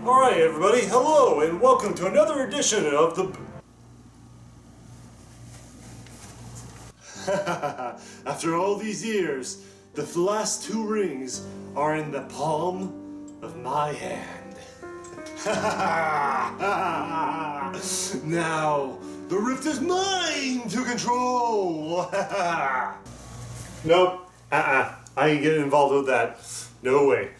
Alright everybody, hello and welcome to another edition of the... After all these years, the last two rings are in the palm of my hand. Now, the rift is mine to control! Nope, I ain't getting involved with that. No way.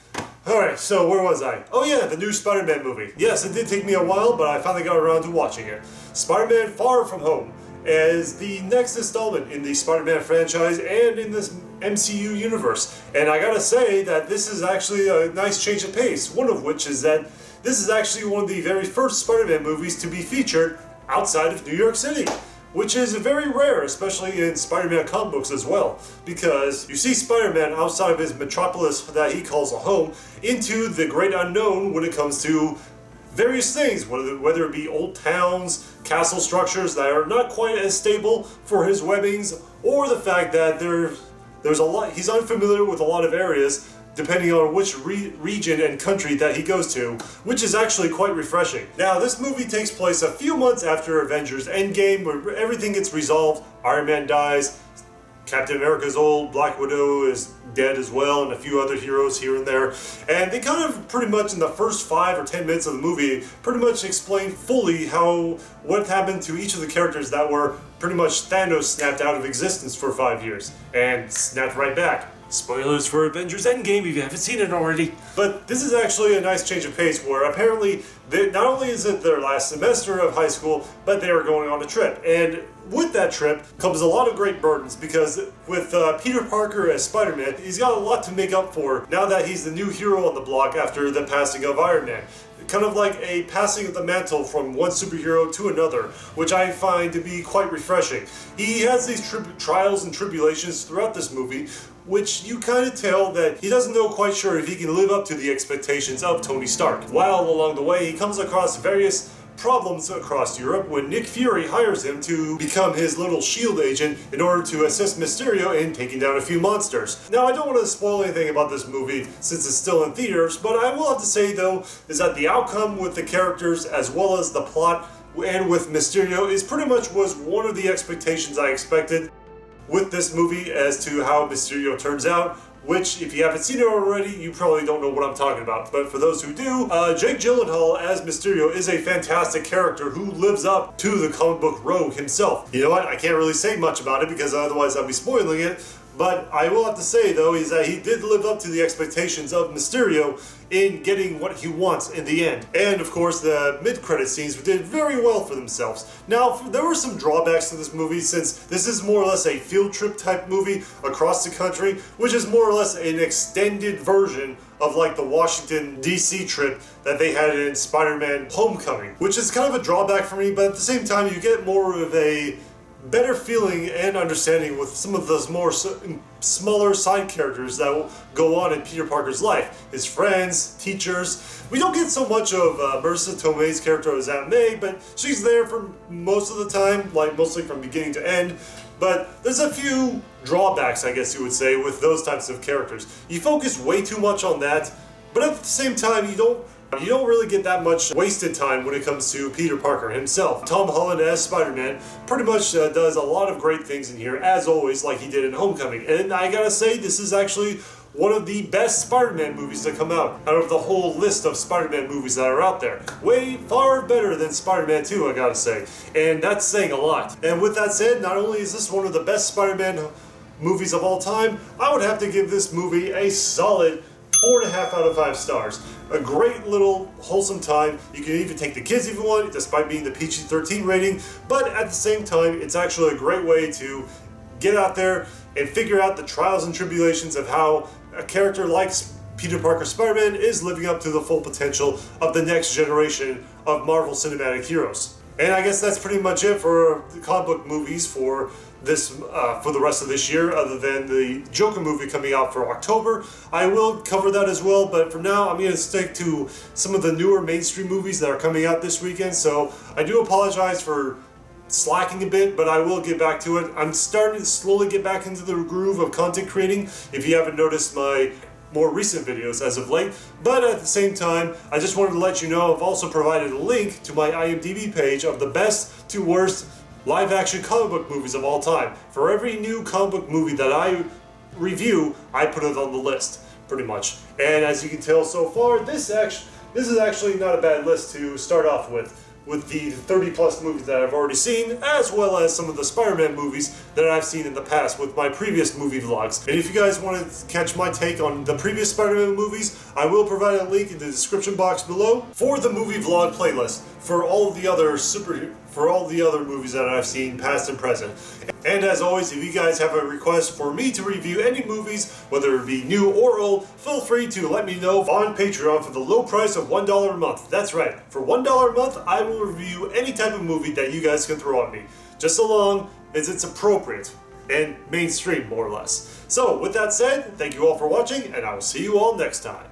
Alright, so where was I? Oh yeah, the new Spider-Man movie. Yes, it did take me a while, but I finally got around to watching it. Spider-Man Far From Home is the next installment in the Spider-Man franchise and in this MCU universe. And I gotta say that this is actually a nice change of pace, one of which is that this is actually one of the very first Spider-Man movies to be featured outside of New York City. Which is very rare, especially in Spider-Man comic books as well, because you see Spider-Man outside of his metropolis that he calls a home into the great unknown when it comes to various things, whether it be old towns, castle structures that are not quite as stable for his webbings, or the fact that there's a lot, he's unfamiliar with a lot of areas depending on which region and country that he goes to, which is actually quite refreshing. Now, this movie takes place a few months after Avengers Endgame, where everything gets resolved. Iron Man dies, Captain America's old, Black Widow is dead as well, and a few other heroes here and there. And they kind of pretty much in the first 5 or 10 minutes of the movie pretty much explain fully what happened to each of the characters that were pretty much Thanos snapped out of existence for 5 years and snapped right back. Spoilers for Avengers Endgame if you haven't seen it already. But this is actually a nice change of pace where apparently not only is it their last semester of high school, but they are going on a trip. And with that trip comes a lot of great burdens because with Peter Parker as Spider-Man, he's got a lot to make up for now that he's the new hero on the block after the passing of Iron Man. Kind of like a passing of the mantle from one superhero to another, which I find to be quite refreshing. He has these trials and tribulations throughout this movie, which you kind of tell that he doesn't know quite sure if he can live up to the expectations of Tony Stark. While along the way, he comes across various problems across Europe when Nick Fury hires him to become his little S.H.I.E.L.D. agent in order to assist Mysterio in taking down a few monsters. Now, I don't want to spoil anything about this movie since it's still in theaters, but I will have to say though, is that the outcome with the characters as well as the plot and with Mysterio is pretty much was one of the expectations I expected with this movie as to how Mysterio turns out, which, if you haven't seen it already, you probably don't know what I'm talking about. But for those who do, Jake Gyllenhaal as Mysterio is a fantastic character who lives up to the comic book Rogue himself. You know what? I can't really say much about it because otherwise I'll be spoiling it. But I will have to say, though, is that he did live up to the expectations of Mysterio in getting what he wants in the end. And, of course, the mid-credit scenes did very well for themselves. Now, there were some drawbacks to this movie since this is more or less a field trip type movie across the country, which is more or less an extended version of like the Washington DC trip that they had in Spider-Man Homecoming, which is kind of a drawback for me, but at the same time, you get more of a better feeling and understanding with some of those more smaller side characters that will go on in Peter Parker's life. His friends, teachers. We don't get so much of Marissa Tomei's character as Aunt May, but she's there for most of the time, like mostly from beginning to end. But there's a few drawbacks, I guess you would say, with those types of characters. You focus way too much on that, but at the same time, you don't really get that much wasted time when it comes to Peter Parker himself. Tom Holland as Spider-Man pretty much does a lot of great things in here, as always, like he did in Homecoming. And I gotta say, this is actually one of the best Spider-Man movies to come out of the whole list of Spider-Man movies that are out there. Way far better than Spider-Man 2, I gotta say. And that's saying a lot. And with that said, not only is this one of the best Spider-Man movies of all time, I would have to give this movie a solid 4.5 out of 5 stars. A great little wholesome time. You can even take the kids if you want, despite being the PG-13 rating, but at the same time, it's actually a great way to get out there and figure out the trials and tribulations of how a character like Peter Parker Spider-Man is living up to the full potential of the next generation of Marvel Cinematic Heroes. And I guess that's pretty much it for the comic book movies for the rest of this year, other than the Joker movie coming out for October. I will cover that as well, but for now I'm going to stick to some of the newer mainstream movies that are coming out this weekend, so I do apologize for slacking a bit, but I will get back to it. I'm starting to slowly get back into the groove of content creating. If you haven't noticed, my more recent videos as of late, but at the same time, I just wanted to let you know I've also provided a link to my IMDb page of the best to worst live-action comic book movies of all time. For every new comic book movie that I review, I put it on the list, pretty much. And as you can tell so far, this is actually not a bad list to start off with the 30 plus movies that I've already seen, as well as some of the Spider-Man movies that I've seen in the past with my previous movie vlogs. And if you guys want to catch my take on the previous Spider-Man movies, I will provide a link in the description box below for the movie vlog playlist for all of the other movies that I've seen, past and present. And as always, if you guys have a request for me to review any movies, whether it be new or old, feel free to let me know on Patreon for the low price of $1 a month. That's right, for $1 a month, I will review any type of movie that you guys can throw at me, just so long as it's appropriate and mainstream, more or less. So, with that said, thank you all for watching, and I will see you all next time.